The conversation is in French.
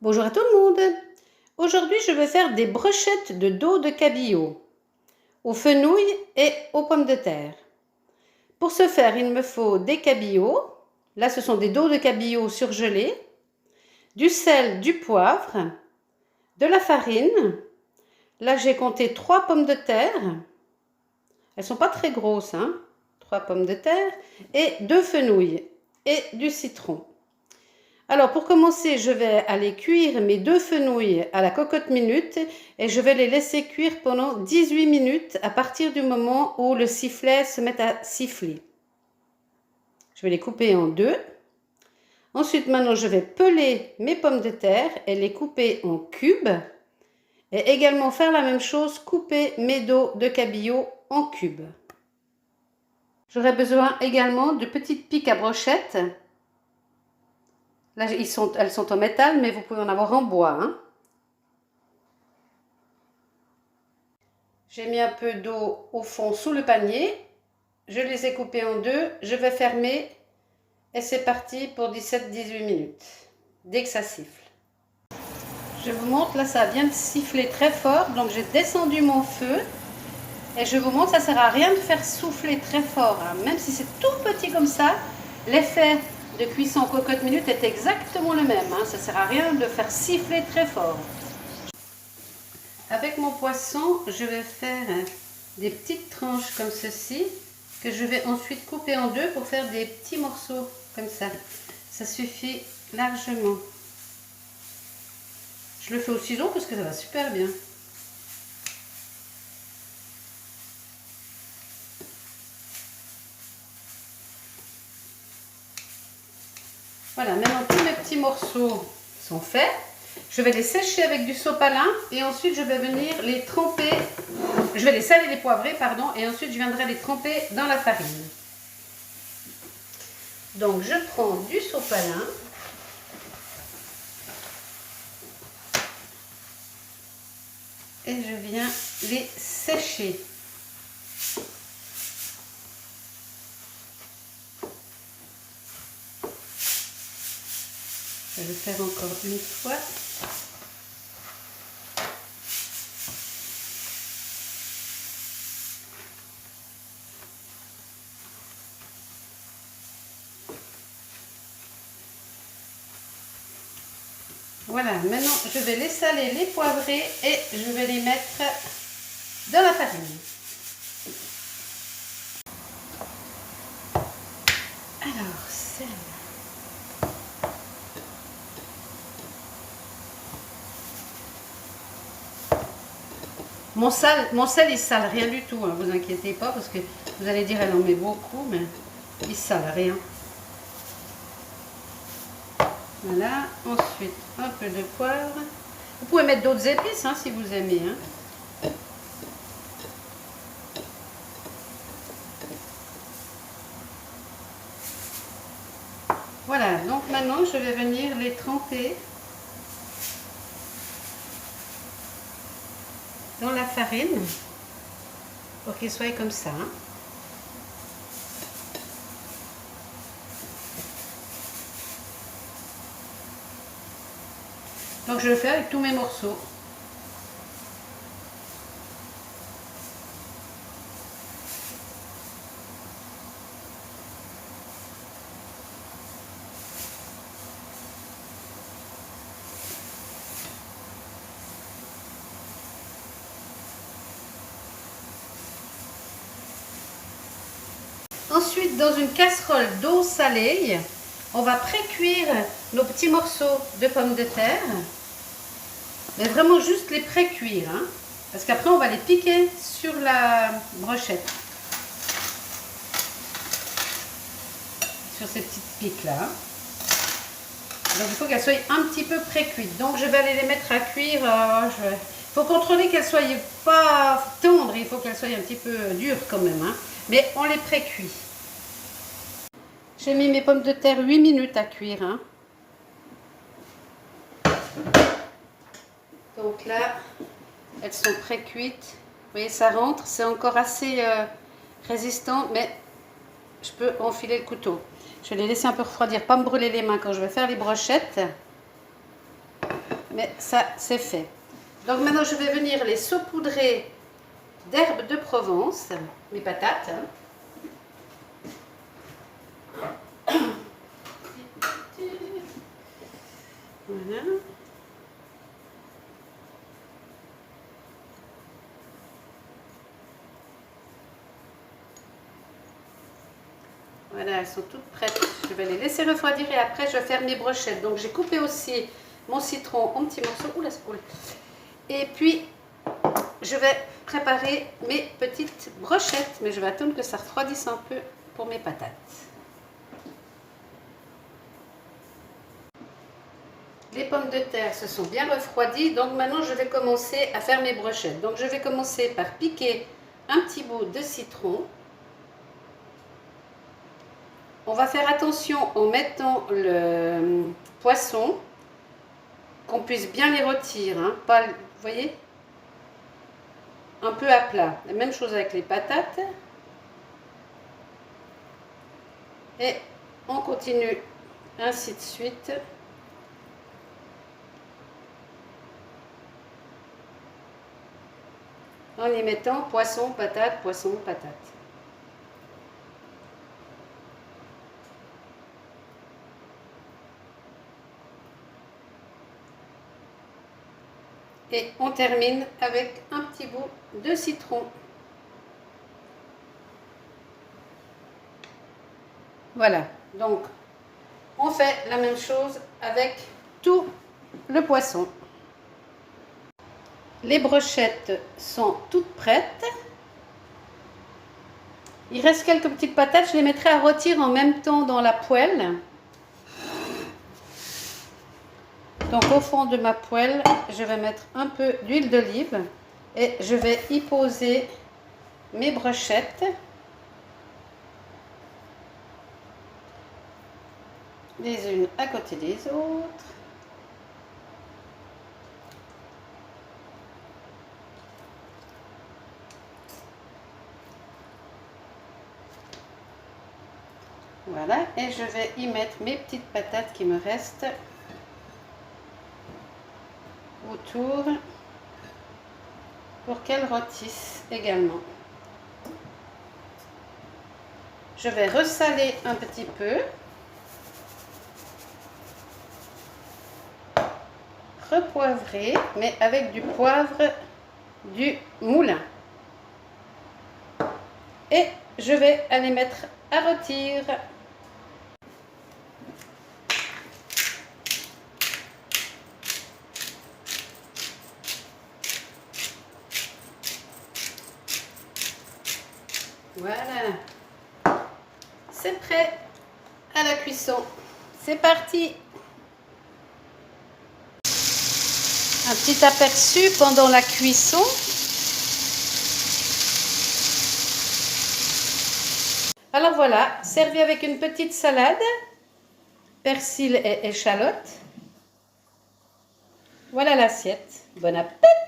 Bonjour à tout le monde. Aujourd'hui, je vais faire des brochettes de dos de cabillaud aux fenouilles et aux pommes de terre. Pour ce faire, il me faut des cabillauds. Là, ce sont des dos de cabillaud surgelés, du sel, du poivre, de la farine. Là, j'ai compté 3 pommes de terre. Elles sont pas très grosses, hein. 3 pommes de terre et 2 fenouilles et du citron. Alors pour commencer, je vais aller cuire mes 2 fenouilles à la cocotte minute et je vais les laisser cuire pendant 18 minutes à partir du moment où le sifflet se met à siffler. Je vais les couper en 2. Ensuite, maintenant, je vais peler mes pommes de terre et les couper en cubes. Et également faire la même chose, couper mes dos de cabillaud en cubes. J'aurai besoin également de petites piques à brochettes. Là, elles sont en métal, mais vous pouvez en avoir en bois, hein. J'ai mis un peu d'eau au fond sous le panier. Je les ai coupés en 2. Je vais fermer et c'est parti pour 17-18 minutes, dès que ça siffle. Je vous montre, là ça vient de siffler très fort, donc j'ai descendu mon feu. Et je vous montre, ça ne sert à rien de faire souffler très fort, hein. Même si c'est tout petit comme ça, l'effet de cuisson en cocotte minute est exactement le même, hein. Ça ne sert à rien de faire siffler très fort. Avec mon poisson, je vais faire des petites tranches comme ceci, que je vais ensuite couper en 2 pour faire des petits morceaux comme ça. Ça suffit largement. Je le fais au ciseau parce que ça va super bien. Voilà, maintenant tous mes petits morceaux sont faits. Je vais les sécher avec du sopalin et ensuite je vais venir les tremper. Je vais les saler, les poivrer, pardon, et ensuite je viendrai les tremper dans la farine. Donc je prends du sopalin. Et je viens les sécher. Je vais le faire encore une fois. Voilà, maintenant je vais les saler, les poivrer et je vais les mettre dans la farine. Alors, sel. Mon sel il sale rien du tout, hein, vous inquiétez pas parce que vous allez dire elle en met beaucoup, mais il sale rien. Voilà, ensuite un peu de poivre. Vous pouvez mettre d'autres épices hein, si vous aimez. Hein. Voilà, donc maintenant je vais venir les tremper dans la farine pour qu'ils soient comme ça. Hein. Donc je le fais avec tous mes morceaux. Ensuite, dans une casserole d'eau salée, on va pré-cuire nos petits morceaux de pommes de terre. Mais vraiment juste les pré-cuire, hein, parce qu'après on va les piquer sur la brochette. Sur ces petites piques là. Donc il faut qu'elles soient un petit peu pré-cuites. Donc je vais aller les mettre à cuire. Il faut contrôler qu'elles ne soient pas tendres, il faut qu'elles soient un petit peu dures quand même. Hein. Mais on les pré-cuit. J'ai mis mes pommes de terre 8 minutes à cuire. Hein. Donc là, elles sont pré-cuites. Vous voyez, ça rentre. C'est encore assez résistant, mais je peux enfiler le couteau. Je vais les laisser un peu refroidir, pas me brûler les mains quand je vais faire les brochettes. mais ça c'est fait. Donc maintenant je vais venir les saupoudrer d'herbes de Provence, mes patates. Voilà. Voilà, elles sont toutes prêtes. Je vais les laisser refroidir et après je vais faire mes brochettes. Donc j'ai coupé aussi mon citron en petits morceaux. Oula, c'est cool. Et puis je vais préparer mes petites brochettes. Mais je vais attendre que ça refroidisse un peu pour mes patates. Les pommes de terre se sont bien refroidies. Donc maintenant je vais commencer à faire mes brochettes. Donc je vais commencer par piquer un petit bout de citron. On va faire attention en mettant le poisson, qu'on puisse bien les rôtir, hein, pas, vous voyez, un peu à plat. La même chose avec les patates. Et on continue ainsi de suite. En y mettant poisson, patate, poisson, patate. Et on termine avec un petit bout de citron. Voilà, donc on fait la même chose avec tout le poisson. Les brochettes sont toutes prêtes. Il reste quelques petites patates, je les mettrai à rôtir en même temps dans la poêle. Donc au fond de ma poêle, je vais mettre un peu d'huile d'olive et je vais y poser mes brochettes. Les unes à côté des autres. Voilà, et je vais y mettre mes petites patates qui me restent autour pour qu'elles rôtissent également. Je vais ressaler un petit peu, repoivrer, mais avec du poivre du moulin. Et je vais aller mettre à rôtir. Voilà, c'est prêt à la cuisson. C'est parti. Un petit aperçu pendant la cuisson. Alors voilà, servi avec une petite salade, persil et échalote. Voilà l'assiette. Bon appétit!